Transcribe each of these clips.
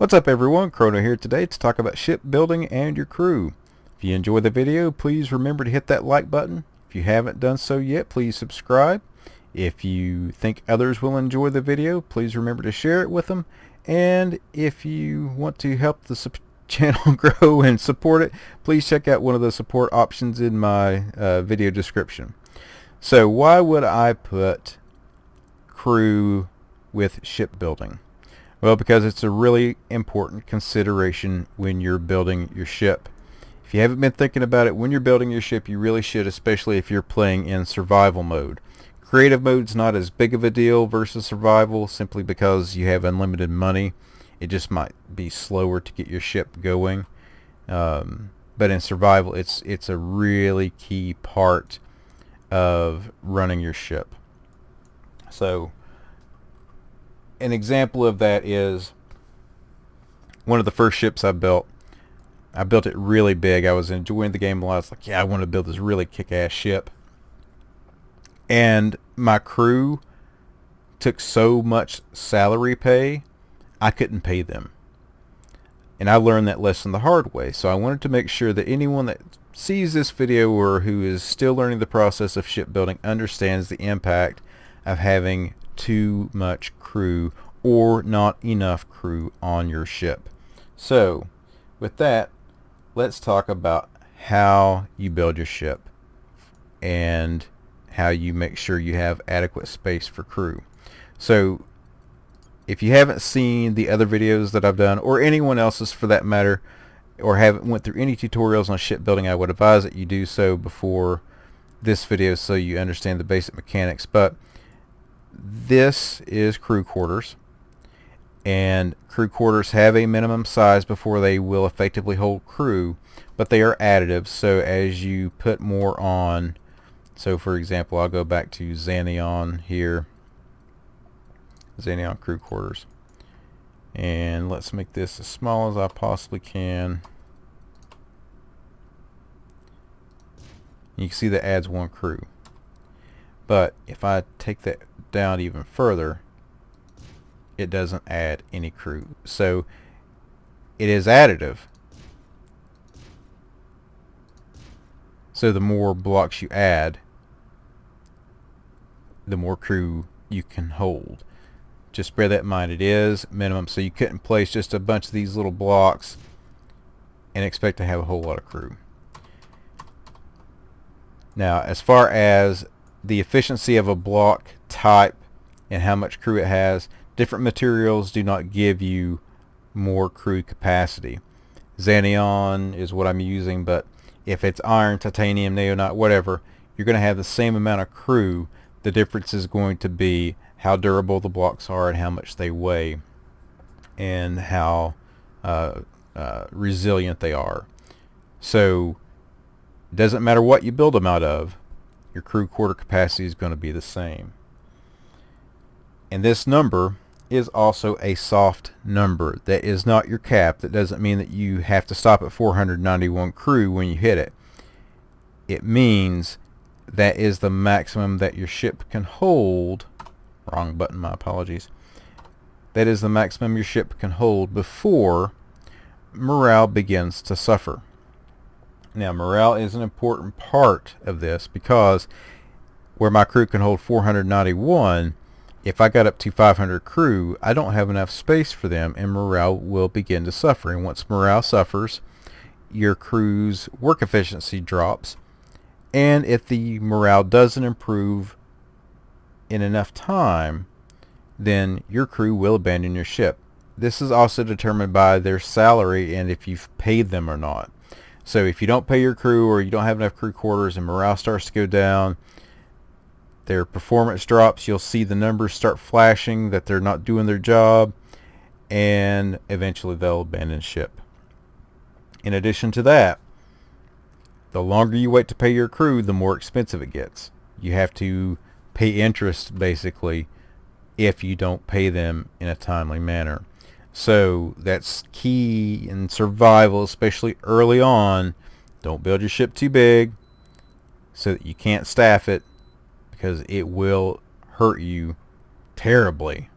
What's up everyone, Chrono here today to talk about shipbuilding and your crew. If you enjoy the video, please remember to hit that like button. If you haven't done so yet, please subscribe. If you think others will enjoy the video, please remember to share it with them. And if you want to help the channel grow and support it, please check out one of the support options in my video description. So why would I put crew with shipbuilding? Well, because it's a really important consideration when you're building your ship. If you haven't been thinking about it when you're building your ship, you really should, especially if you're playing in survival mode. Creative mode's not as big of a deal versus survival simply because you have unlimited money. It just might be slower to get your ship going. But in survival, it's a really key part of running your ship. So an example of that is one of the first ships I built. I built it really big. I was enjoying the game a lot. I was like, yeah, I want to build this really kick-ass ship. And my crew took so much salary pay, I couldn't pay them. And I learned that lesson the hard way. So I wanted to make sure that anyone that sees this video or who is still learning the process of shipbuilding understands the impact of having too much crew or not enough crew on your ship. So with that, let's talk about how you build your ship and how you make sure you have adequate space for crew. So if you haven't seen the other videos that I've done, or anyone else's for that matter, or haven't went through any tutorials on shipbuilding, I would advise that you do so before this video so you understand the basic mechanics. But this is crew quarters, and crew quarters have a minimum size before they will effectively hold crew, but they are additive. So as you put more on, so for example, I'll go back to Xanion here, Xanion crew quarters, and let's make this as small as I possibly can. You can see that adds one crew. But if I take that down even further, it doesn't add any crew. So it is additive. So the more blocks you add, the more crew you can hold. Just bear that in mind. It is minimum, so you couldn't place just a bunch of these little blocks and expect to have a whole lot of crew. Now, as far as the efficiency of a block type and how much crew it has, different materials do not give you more crew capacity. Xanion is what I'm using, but if it's iron, titanium, neonite, whatever, you're going to have the same amount of crew. The difference is going to be how durable the blocks are and how much they weigh and how resilient they are. So it doesn't matter what you build them out of, your crew quarter capacity is going to be the same. And this number is also a soft number. That is not your cap. That doesn't mean that you have to stop at 491 crew when you hit it. It means that is the maximum that your ship can hold. Wrong button, my apologies. That is the maximum your ship can hold before morale begins to suffer. Now, morale is an important part of this because where my crew can hold 491, if I got up to 500 crew, I don't have enough space for them, and morale will begin to suffer. And once morale suffers, your crew's work efficiency drops. And if the morale doesn't improve in enough time, then your crew will abandon your ship. This is also determined by their salary and if you've paid them or not. So if you don't pay your crew or you don't have enough crew quarters and morale starts to go down, their performance drops, you'll see the numbers start flashing that they're not doing their job, and eventually they'll abandon ship. In addition to that, the longer you wait to pay your crew, the more expensive it gets. You have to pay interest basically if you don't pay them in a timely manner. So that's key in survival, especially early on. Don't build your ship too big so that you can't staff it, because it will hurt you terribly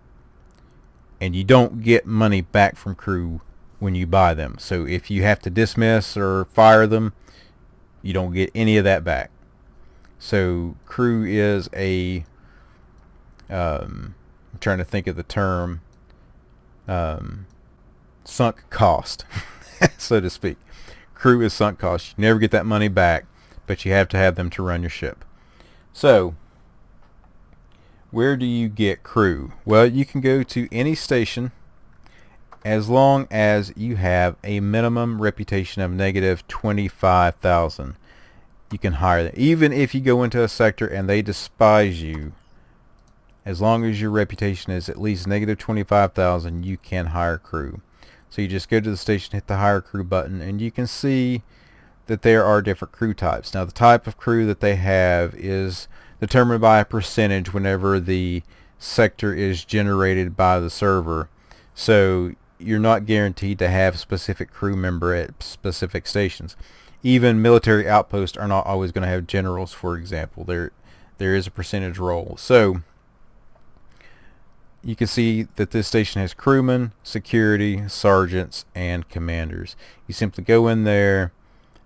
and you don't get money back from crew when you buy them. So if you have to dismiss or fire them, you don't get any of that back. So crew is a I'm trying to think of the term, sunk cost, so to speak. Crew is sunk cost. You never get that money back, but you have to have them to run your ship. So where do you get crew? Well, you can go to any station as long as you have a minimum reputation of negative 25,000. You can hire them. Even if you go into a sector and they despise you, as long as your reputation is at least negative 25,000, you can hire crew. So you just go to the station, hit the hire crew button, and you can see that there are different crew types. Now the type of crew that they have is determined by a percentage whenever the sector is generated by the server. So you're not guaranteed to have a specific crew member at specific stations. Even military outposts are not always going to have generals, for example. There is a percentage role. So you can see that this station has crewmen, security, sergeants, and commanders. You simply go in there,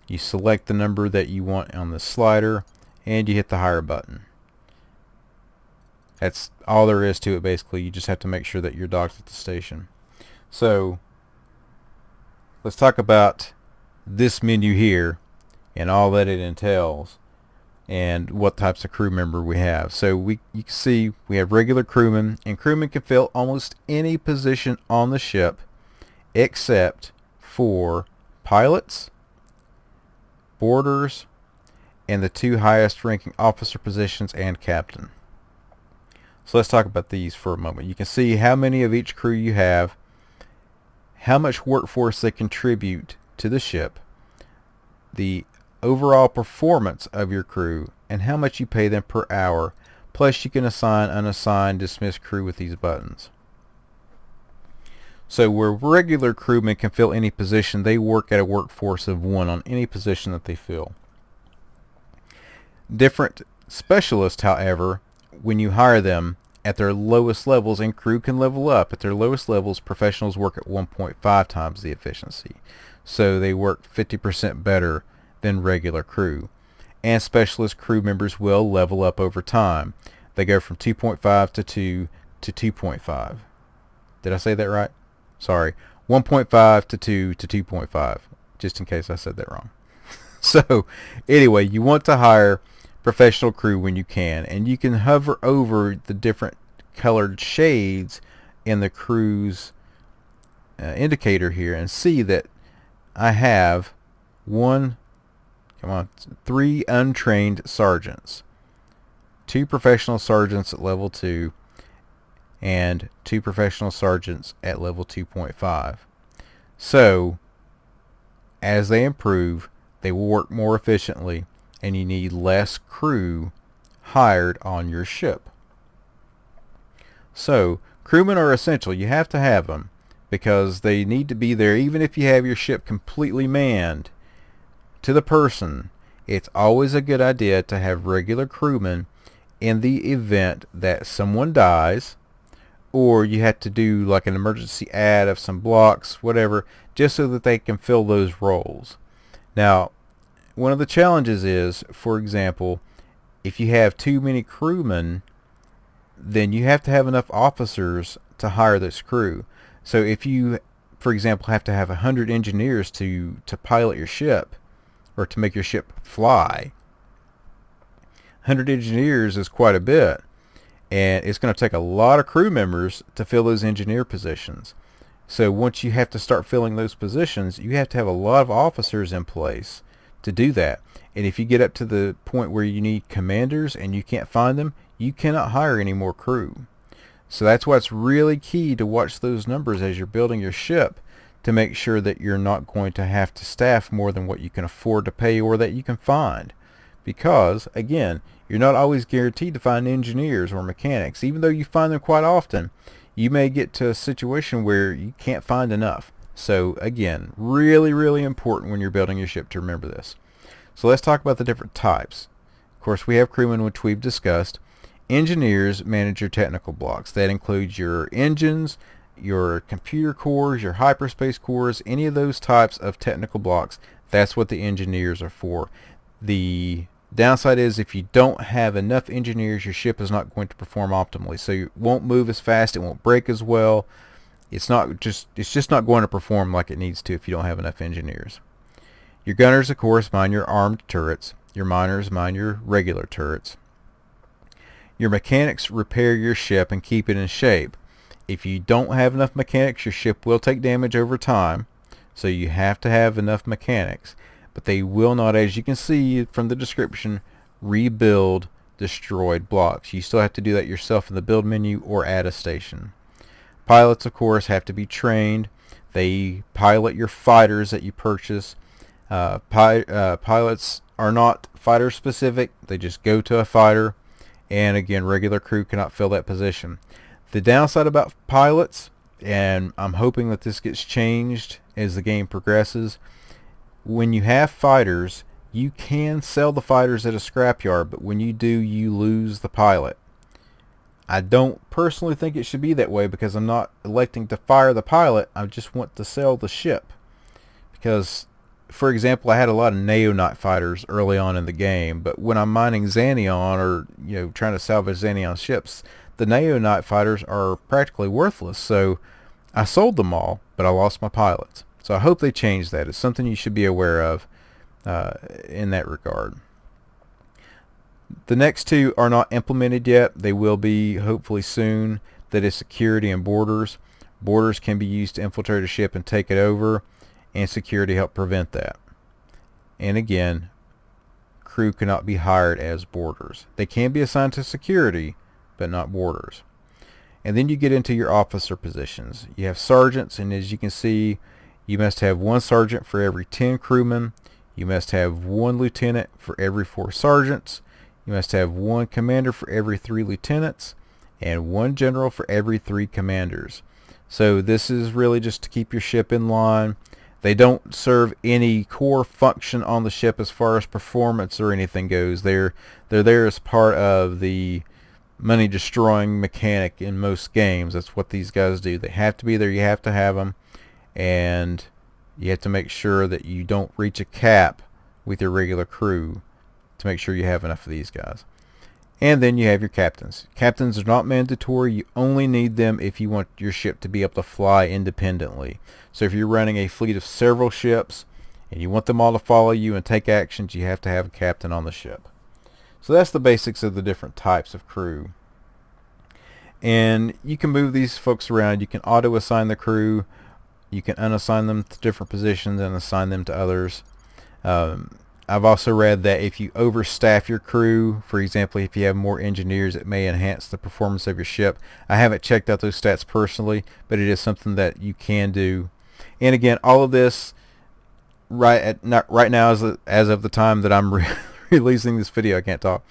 you select the number that you want on the slider, and you hit the hire button. That's all there is to it, basically. You just have to make sure that you're docked at the station. So let's talk about this menu here and all that it entails and what types of crew member we have. So you can see we have regular crewmen, and crewmen can fill almost any position on the ship except for pilots, boarders, and the two highest ranking officer positions and captain. So let's talk about these for a moment. You can see how many of each crew you have, how much workforce they contribute to the ship, the overall performance of your crew, and how much you pay them per hour. Plus you can assign, unassign, dismiss crew with these buttons. So where regular crewmen can fill any position, they work at a workforce of 1 on any position that they fill. Different specialists, however, when you hire them at their lowest levels, and crew can level up, at their lowest levels, professionals work at 1.5 times the efficiency. So they work 50% better than regular crew. And specialist crew members will level up over time. They go from 2.5 to 2 to 2.5. Did I say that right? Sorry. 1.5 to 2 to 2.5, just in case I said that wrong. So anyway, you want to hire professional crew when you can, and you can hover over the different colored shades in the crew's indicator here and see that I have 3 untrained sergeants, 2 professional sergeants at level 2, and 2 professional sergeants at level 2.5. So as they improve, they will work more efficiently, and you need less crew hired on your ship. So crewmen are essential. You have to have them because they need to be there. Even if you have your ship completely manned to the person, it's always a good idea to have regular crewmen in the event that someone dies, or you have to do like an emergency add of some blocks, whatever, just so that they can fill those roles. Now, one of the challenges is, for example, if you have too many crewmen, then you have to have enough officers to hire this crew. So if you, for example, have to have 100 engineers to pilot your ship, or to make your ship fly, 100 engineers is quite a bit, and it's going to take a lot of crew members to fill those engineer positions. So once you have to start filling those positions, you have to have a lot of officers in place to do that. And if you get up to the point where you need commanders and you can't find them, you cannot hire any more crew. So that's why it's really key to watch those numbers as you're building your ship, to make sure that you're not going to have to staff more than what you can afford to pay or that you can find. Because, again, you're not always guaranteed to find engineers or mechanics. Even though you find them quite often, you may get to a situation where you can't find enough. So, again, really, really important when you're building your ship to remember this. So let's talk about the different types. Of course, we have crewmen, which we've discussed. Engineers manage your technical blocks. That includes your engines, your computer cores, your hyperspace cores, any of those types of technical blocks. That's what the engineers are for. The downside is if you don't have enough engineers, your ship is not going to perform optimally. So it won't move as fast, it won't break as well. It's just not going to perform like it needs to if you don't have enough engineers. Your gunners, of course, mine your armed turrets. Your miners mine your regular turrets. Your mechanics repair your ship and keep it in shape. If you don't have enough mechanics, your ship will take damage over time, so you have to have enough mechanics. But they will not, as you can see from the description, rebuild destroyed blocks. You still have to do that yourself in the build menu or at a station. Pilots, of course, have to be trained. They pilot your fighters that you purchase. Pilots are not fighter specific. They just go to a fighter, and again, regular crew cannot fill that position. The downside about pilots, and I'm hoping that this gets changed as the game progresses, when you have fighters, you can sell the fighters at a scrapyard, but when you do, you lose the pilot. I don't personally think it should be that way because I'm not electing to fire the pilot. I just want to sell the ship. Because, for example, I had a lot of Neonite fighters early on in the game, but when I'm mining Xanion or trying to salvage Xanion ships, the Neonite fighters are practically worthless. So I sold them all, but I lost my pilots. So I hope they change that. It's something you should be aware of in that regard. The next two are not implemented yet. They will be hopefully soon. That is security and borders. Borders can be used to infiltrate a ship and take it over, and security help prevent that. And again, crew cannot be hired as borders. They can be assigned to security, but not borders. And then you get into your officer positions. You have sergeants, and as you can see, you must have one sergeant for every 10 crewmen. You must have one lieutenant for every 4 sergeants. You must have one commander for every 3 lieutenants, and one general for every 3 commanders. So this is really just to keep your ship in line. They don't serve any core function on the ship as far as performance or anything goes. They're there as part of the money destroying mechanic in most games. That's what these guys do. They have to be there. You have to have them, and you have to make sure that you don't reach a cap with your regular crew to make sure you have enough of these guys. And then you have your captains. Captains are not mandatory. You only need them if you want your ship to be able to fly independently. So if you're running a fleet of several ships and you want them all to follow you and take actions, you have to have a captain on the ship. So that's the basics of the different types of crew. And you can move these folks around. You can auto assign the crew. You can unassign them to different positions and assign them to others. I've also read that if you overstaff your crew, for example, if you have more engineers, it may enhance the performance of your ship. I haven't checked out those stats personally, but it is something that you can do. And again, all of this right now, as of the time that I'm releasing this video, I can't talk.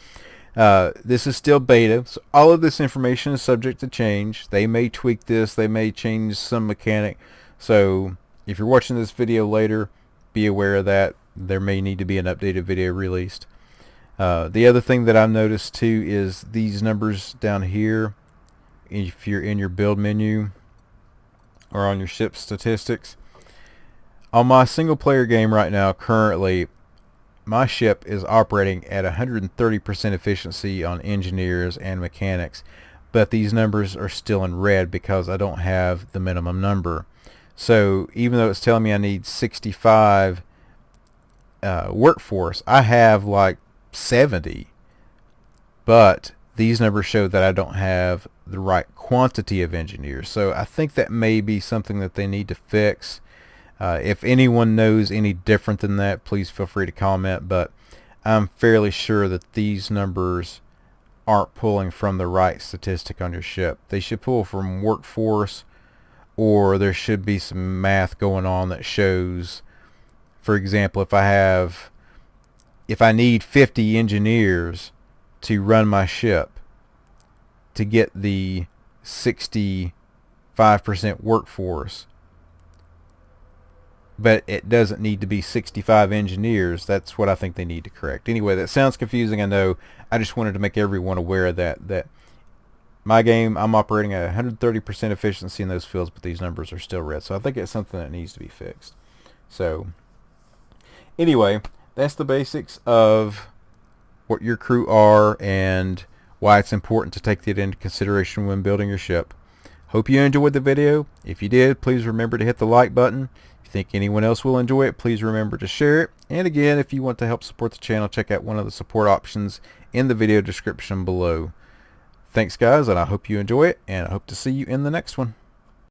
This is still beta, so all of this information is subject to change. They may tweak this, they may change some mechanic. So if you're watching this video later, be aware of that. There may need to be an updated video released. The other thing that I've noticed too is these numbers down here. If you're in your build menu or on your ship statistics, on my single player game right now, currently my ship is operating at 130% efficiency on engineers and mechanics, but these numbers are still in red because I don't have the minimum number. So even though it's telling me I need 65 workforce, I have like 70, but these numbers show that I don't have the right quantity of engineers. So I think that may be something that they need to fix. If anyone knows any different than that, please feel free to comment, but I'm fairly sure that these numbers aren't pulling from the right statistic on your ship. They should pull from workforce, or there should be some math going on that shows, for example, if I need 50 engineers to run my ship to get the 65% workforce, but it doesn't need to be 65 engineers, that's what I think they need to correct. Anyway, that sounds confusing, I know. I just wanted to make everyone aware of that my game, I'm operating at 130% efficiency in those fields, but these numbers are still red. So I think it's something that needs to be fixed. So anyway, that's the basics of what your crew are and why it's important to take that into consideration when building your ship. Hope you enjoyed the video. If you did, please remember to hit the like button. If you think anyone else will enjoy it, please remember to share it. And again, if you want to help support the channel, check out one of the support options in the video description below. Thanks guys, and I hope you enjoy it, and I hope to see you in the next one.